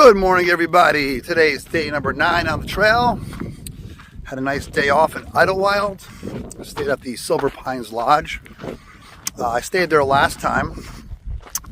Good morning, everybody. Today is day number 9 on the trail. Had a nice day off in Idyllwild. I stayed at the Silver Pines Lodge. I stayed there last time,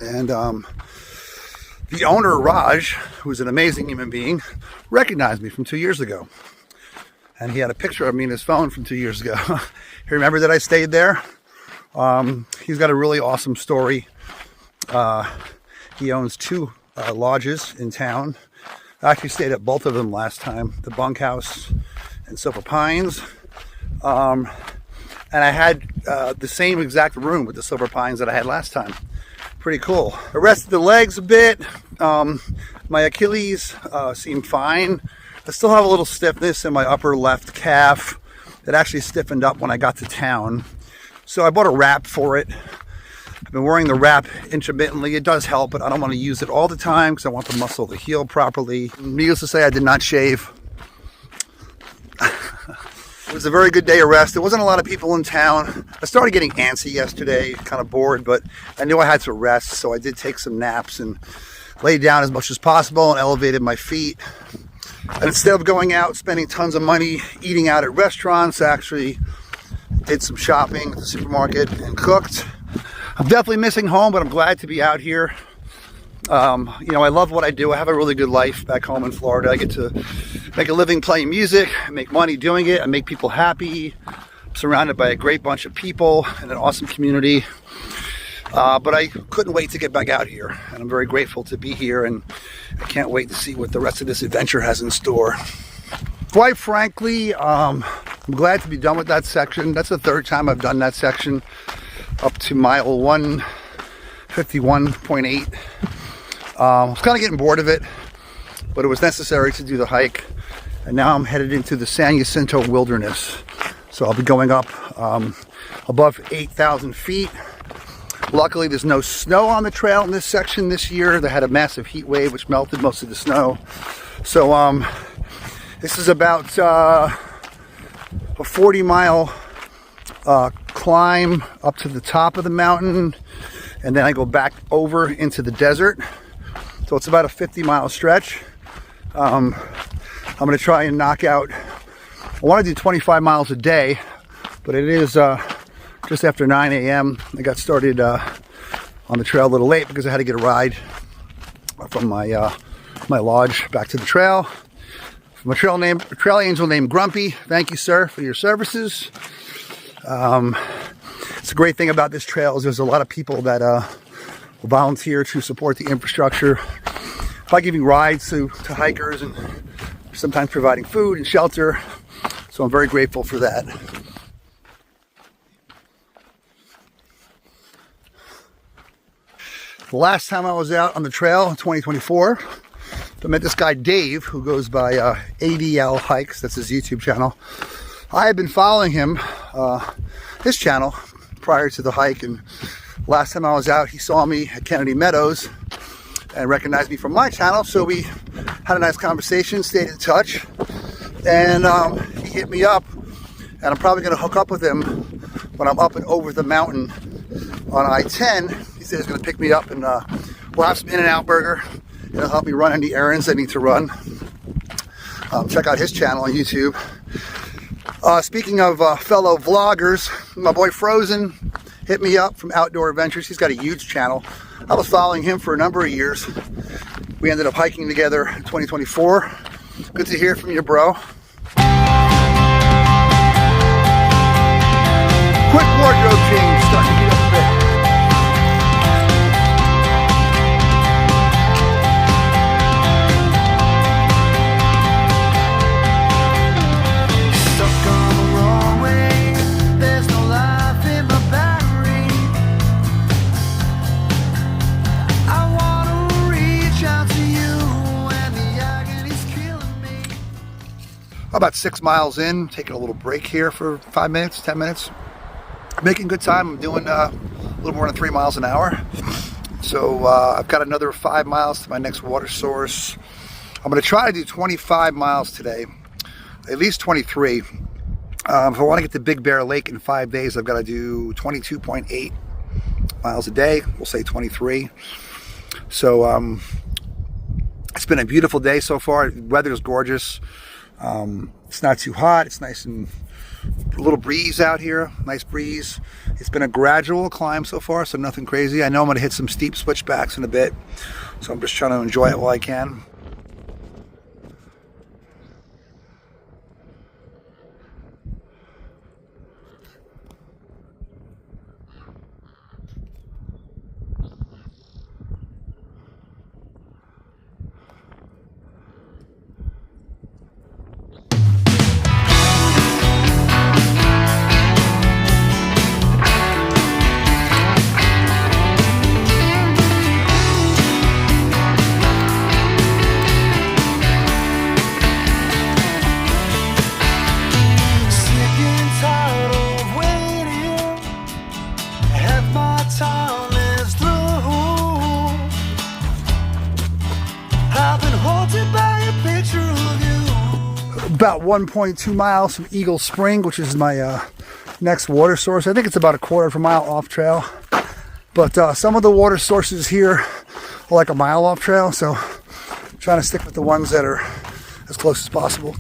and the owner, Raj, who's an amazing human being, recognized me from 2 years ago. And he had a picture of me in his phone from 2 years ago. He remembered that I stayed there. He's got a really awesome story. He owns 2 lodges in town. I actually stayed at both of them last time, the Bunkhouse and Silver Pines. And I had the same exact room with the Silver Pines that I had last time. Pretty cool. I rested the legs a bit. My Achilles seemed fine. I still have a little stiffness in my upper left calf. It actually stiffened up when I got to town. So I bought a wrap for it. I've been wearing the wrap intermittently. It does help, but I don't want to use it all the time because I want the muscle to heal properly. Needless to say, I did not shave. It was a very good day of rest. There wasn't a lot of people in town. I started getting antsy yesterday, kind of bored, but I knew I had to rest, so I did take some naps and lay down as much as possible and elevated my feet. And instead of going out, spending tons of money, eating out at restaurants, I actually did some shopping at the supermarket and cooked. I'm definitely missing home, but I'm glad to be out here. You know, I love what I do. I have a really good life back home in Florida. I get to make a living playing music, I make money doing it, I make people happy. I'm surrounded by a great bunch of people and an awesome community. But I couldn't wait to get back out here, and I'm very grateful to be here, and I can't wait to see what the rest of this adventure has in store. Quite frankly, I'm glad to be done with that section. That's the 3rd time I've done that section, up to mile 151.8. I was kind of getting bored of it, but it was necessary to do the hike. And now I'm headed into the San Jacinto wilderness. So I'll be going up above 8,000 feet. Luckily, there's no snow on the trail in this section this year. They had a massive heat wave which melted most of the snow. So this is about a 40-mile climb up to the top of the mountain, and then I go back over into the desert. So it's about a 50-mile stretch. I'm going to try and knock out, I want to do 25 miles a day, but it is just after 9 a.m. I got started on the trail a little late because I had to get a ride from my lodge back to the trail. From a trail angel named Grumpy. Thank you, sir, for your services. It's a great thing about this trail is there's a lot of people that will volunteer to support the infrastructure by giving rides to hikers and sometimes providing food and shelter. So I'm very grateful for that. The last time I was out on the trail in 2024, I met this guy Dave who goes by ADL Hikes. That's his YouTube channel. I had been following him, his channel, prior to the hike, and last time I was out he saw me at Kennedy Meadows and recognized me from my channel, so we had a nice conversation, stayed in touch, and he hit me up, and I'm probably going to hook up with him when I'm up and over the mountain on I-10. He said he's going to pick me up, and we'll have some In-N-Out burger. It'll help me run any errands I need to run. Check out his channel on YouTube. Speaking of fellow vloggers, my boy Frozen hit me up from Outdoor Adventures. He's got a huge channel. I was following him for a number of years. We ended up hiking together in 2024. Good to hear from you, bro. Quick wardrobe change, starting to heat up a bit. About 6 miles in, taking a little break here for 5 minutes, 10 minutes. Making good time. I'm doing a little more than 3 miles an hour. So I've got another 5 miles to my next water source. I'm going to try to do 25 miles today, at least 23. If I want to get to Big Bear Lake in 5 days, I've got to do 22.8 miles a day. We'll say 23. So It's been a beautiful day so far. Weather is gorgeous. It's not too hot. It's nice and a little breeze out here. Nice breeze. It's been a gradual climb so far, so nothing crazy. I know I'm going to hit some steep switchbacks in a bit, so I'm just trying to enjoy it while I can. About 1.2 miles from Eagle Spring, which is my next water source. I think it's about a quarter of a mile off trail, but some of the water sources here are like a mile off trail, so I'm trying to stick with the ones that are as close as possible.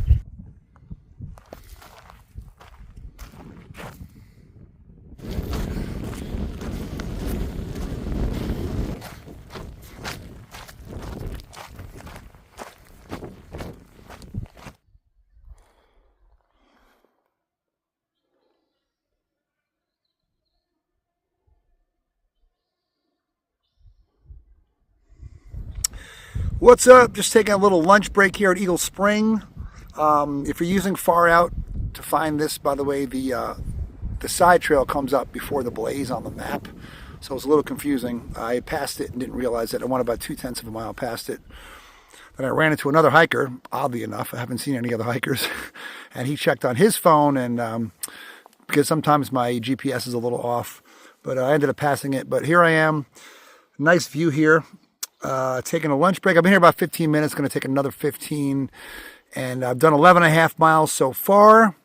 What's up? Just taking a little lunch break here at Eagle Spring. If you're using Far Out to find this, by the way, the side trail comes up before the Blaze on the map, so it's a little confusing. I passed it and didn't realize it. I went about 0.2 of a mile past it. Then I ran into another hiker, oddly enough. I haven't seen any other hikers. And he checked on his phone, and because sometimes my GPS is a little off, but I ended up passing it. But here I am. Nice view here. Taking a lunch break. I've been here about 15 minutes, going to take another 15, and I've done 11.5 miles so far.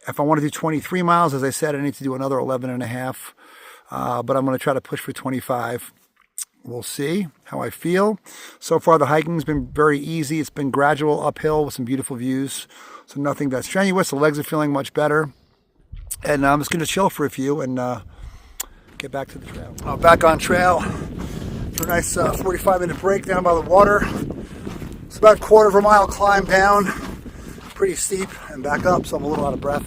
If I want to do 23 miles, as I said, I need to do another 11.5, but I'm going to try to push for 25. We'll see how I feel. So far, the hiking's been very easy. It's been gradual uphill with some beautiful views, so nothing that's strenuous. The legs are feeling much better, and I'm just going to chill for a few and get back to the trail. Back on trail. For a nice 45-minute break down by the water. It's about a quarter of a mile climb down, pretty steep, and back up, so I'm a little out of breath.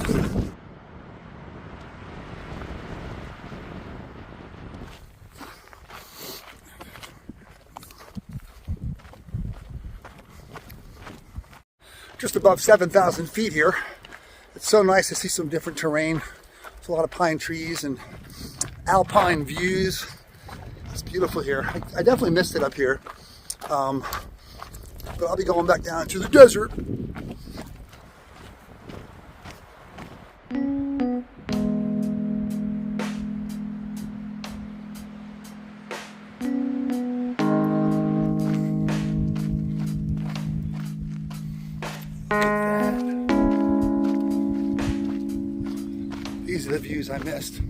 Just above 7,000 feet here. It's so nice to see some different terrain. There's a lot of pine trees and alpine views. It's beautiful here. I definitely missed it up here, but I'll be going back down to the desert. These are the views I missed.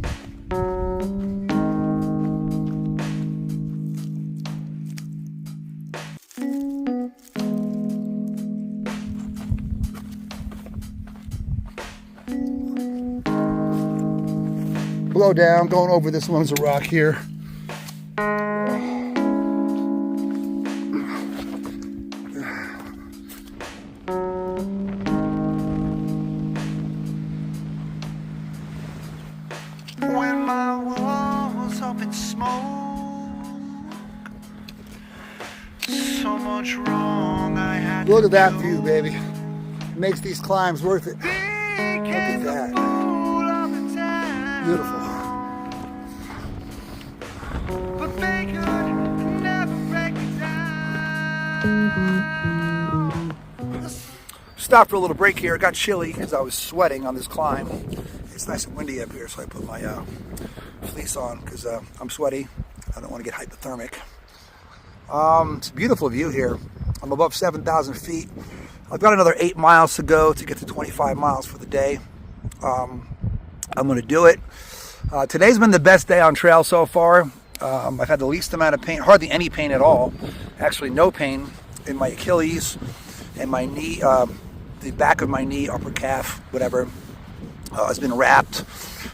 Blow down, going over this one's a rock here. When my world was up in smoke, so much wrong I had. Look at that view, baby. It makes these climbs worth it. Look at that. Beautiful. But they could never break me down. Stopped for a little break here. It got chilly because I was sweating on this climb. It's nice and windy up here, so I put my fleece on because I'm sweaty. I don't want to get hypothermic. It's a beautiful view here. I'm above 7,000 feet. I've got another 8 miles to go to get to 25 miles for the day. I'm going to do it. Today's been the best day on trail so far. I've had the least amount of pain, hardly any pain at all. Actually, no pain. in my Achilles and my knee, the back of my knee, upper calf, whatever, has been wrapped.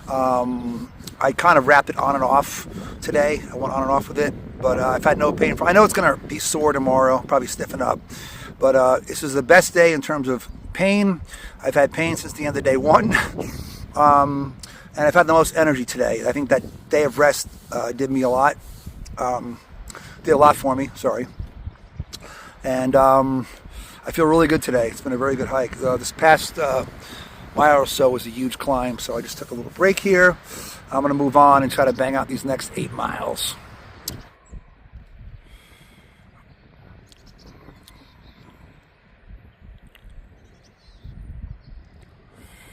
I kind of wrapped it on and off today. I went on and off with it, but I've had no pain. I know it's going to be sore tomorrow, probably stiffen up, but this is the best day in terms of pain. I've had pain since the end of day one, and I've had the most energy today. I think that day of rest did me a lot, did a lot for me, sorry. And I feel really good today. It's been a very good hike. This past mile or so was a huge climb, so I just took a little break here. I'm going to move on and try to bang out these next 8 miles.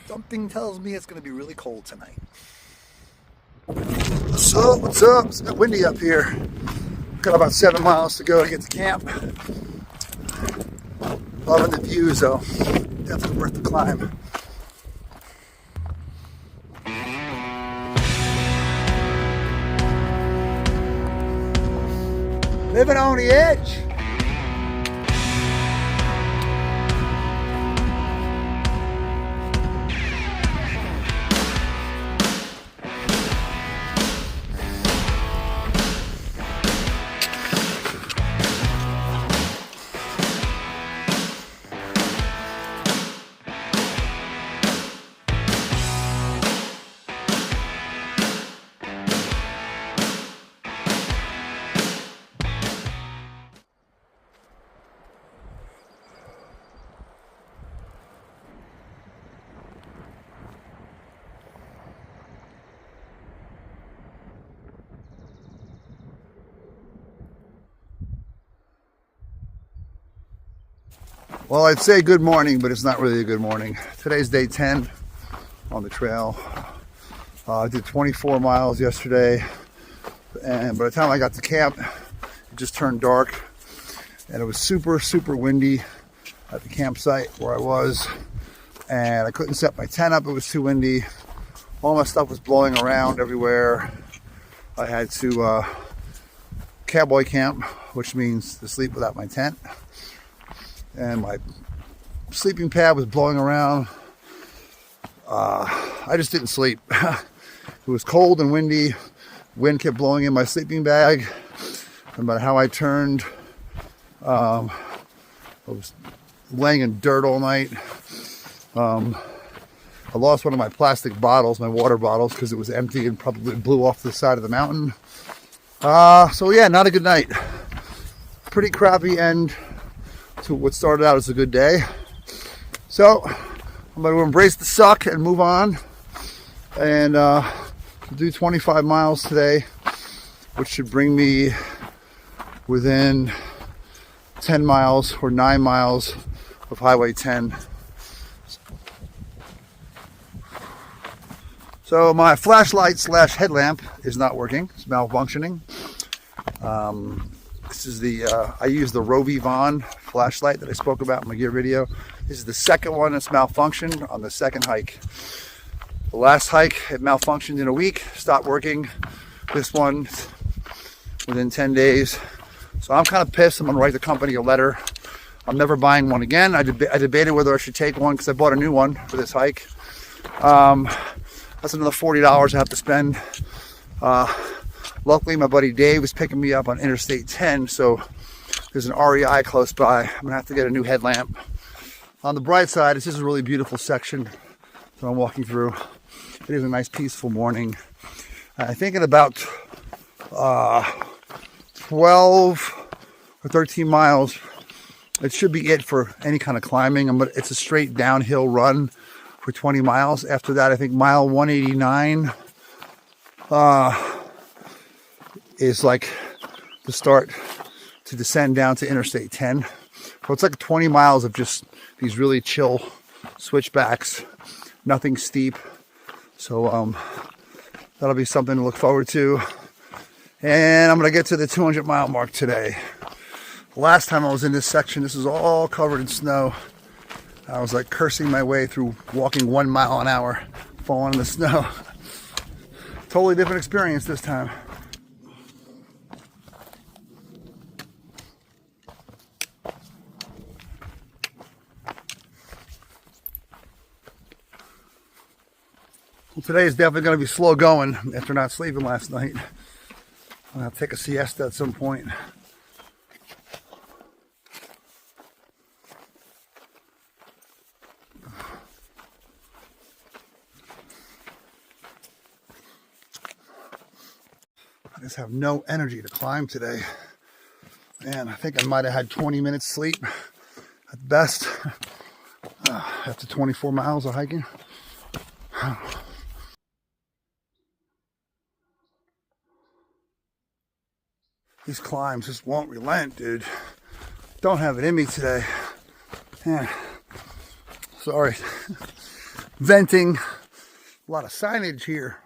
Something tells me it's going to be really cold tonight. So, what's up? It's a bit windy up here. Got about 7 miles to go to get to camp. Loving the views though. Definitely worth the climb. Living on the edge. Well, I'd say good morning, but it's not really a good morning. Today's day 10 on the trail. I did 24 miles yesterday, and by the time I got to camp, it just turned dark, and it was super, super windy at the campsite where I was, and I couldn't set my tent up. It was too windy. All my stuff was blowing around everywhere. I had to cowboy camp, which means to sleep without my tent. And my sleeping pad was blowing around. I just didn't sleep. It was cold and windy. Wind kept blowing in my sleeping bag. No matter how I turned, I was laying in dirt all night. I lost one of my plastic bottles, my water bottles, because it was empty and probably blew off the side of the mountain. So yeah, not a good night. Pretty crappy end to what started out as a good day. So I'm going to embrace the suck and move on and do 25 miles today, which should bring me within 10 miles or 9 miles of Highway 10. So my flashlight / headlamp is not working. It's malfunctioning. This is the, I use the Rovi Vaughn flashlight that I spoke about in my gear video. This is the second one that's malfunctioned on the second hike. The last hike, it malfunctioned in a week, stopped working. This one, within 10 days. So I'm kind of pissed. I'm gonna write the company a letter. I'm never buying one again. I debated whether I should take one because I bought a new one for this hike. That's another $40 I have to spend. Luckily, my buddy Dave is picking me up on Interstate 10, so there's an REI close by. I'm gonna have to get a new headlamp. On the bright side, this is a really beautiful section that I'm walking through. It is a nice, peaceful morning. I think in about 12 or 13 miles, it should be it for any kind of climbing. It's a straight downhill run for 20 miles. After that, I think mile 189 is like the start to descend down to Interstate 10. So it's like 20 miles of just these really chill switchbacks, nothing steep. So that'll be something to look forward to. And I'm gonna get to the 200 mile mark today. Last time I was in this section, this is all covered in snow. I was like cursing my way through walking 1 mile an hour, falling in the snow. Totally different experience this time. Today is definitely going to be slow going after not sleeping last night. I'll take a siesta at some point. I just have no energy to climb today. Man, I think I might have had 20 minutes sleep at best after 24 miles of hiking. These climbs just won't relent, dude. Don't have it in me today. Man, sorry. Venting. A lot of signage here.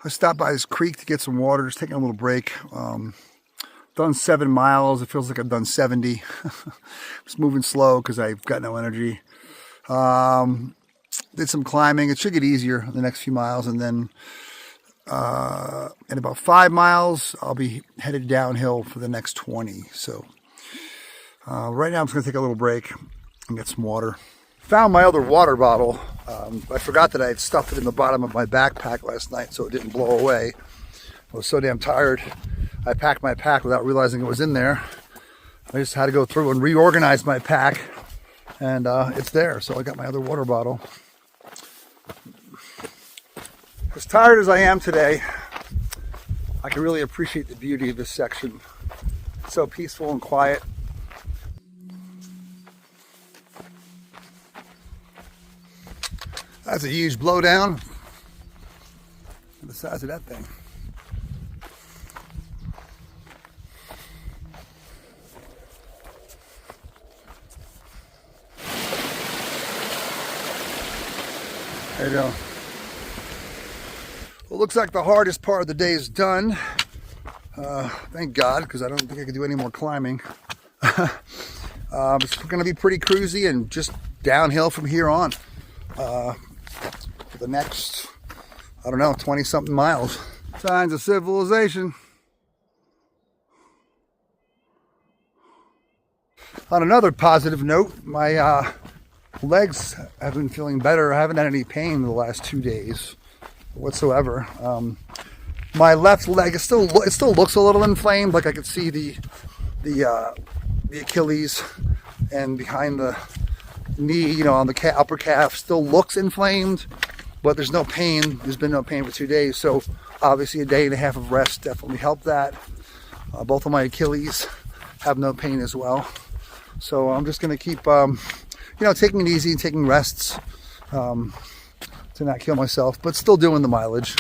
I stopped by this creek to get some water, just taking a little break. Done 7 miles. It feels like I've done 70. Just moving slow because I've got no energy. Did some climbing. It should get easier the next few miles. And then in about 5 miles, I'll be headed downhill for the next 20. So right now I'm just going to take a little break and get some water. Found my other water bottle. I forgot that I had stuffed it in the bottom of my backpack last night so it didn't blow away. I was so damn tired. I packed my pack without realizing it was in there. I just had to go through and reorganize my pack, and it's there. So I got my other water bottle. As tired as I am today, I can really appreciate the beauty of this section. It's so peaceful and quiet. That's a huge blowdown. The size of that thing. There you go. Well, looks like the hardest part of the day is done. Thank God, because I don't think I can do any more climbing. It's going to be pretty cruisy and just downhill from here on. For the next, I don't know, 20-something miles. Signs of civilization. On another positive note, my legs have been feeling better. I haven't had any pain in the last 2 days whatsoever. My left leg is still looks a little inflamed. Like I could see the Achilles and behind the knee, you know, on the upper calf still looks inflamed, but there's no pain. There's been no pain for 2 days, so obviously a day and a half of rest definitely helped that. Both of my Achilles have no pain as well, so I'm just going to keep taking it easy and taking rests to not kill myself, but still doing the mileage.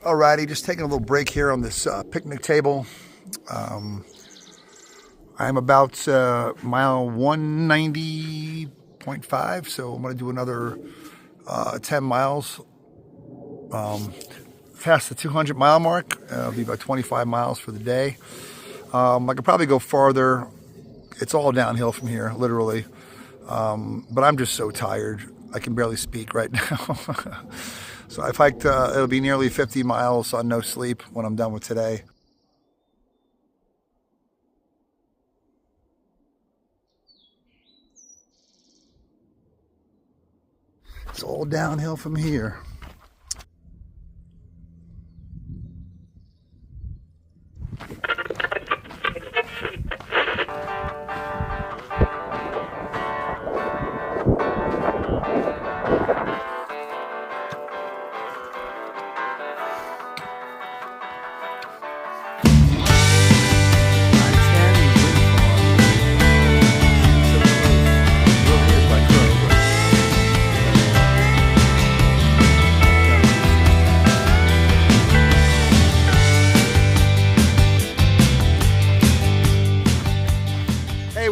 Alrighty, just taking a little break here on this picnic table. I'm about mile 190.5, so I'm going to do another 10 miles past the 200 mile mark. It'll be about 25 miles for the day. I could probably go farther. It's all downhill from here, literally. But I'm just so tired. I can barely speak right now. So I've hiked, it'll be nearly 50 miles on no sleep when I'm done with today. It's all downhill from here.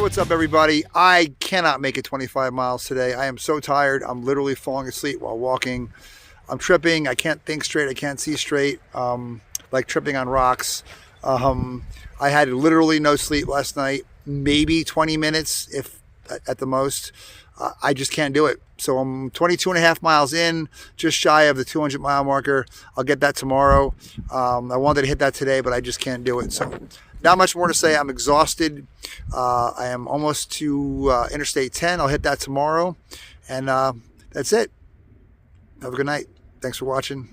what's up, everybody? I cannot make it 25 miles today. I am so tired. I'm literally falling asleep while walking. I'm tripping. I can't think straight. I can't see straight. Like tripping on rocks. I had literally no sleep last night. Maybe 20 minutes, if at the most. I just can't do it. So I'm 22 and a half miles in, just shy of the 200 mile marker. I'll get that tomorrow. I wanted to hit that today, but I just can't do it. So not much more to say. I'm exhausted. I am almost to Interstate 10. I'll hit that tomorrow. And that's it. Have a good night. Thanks for watching.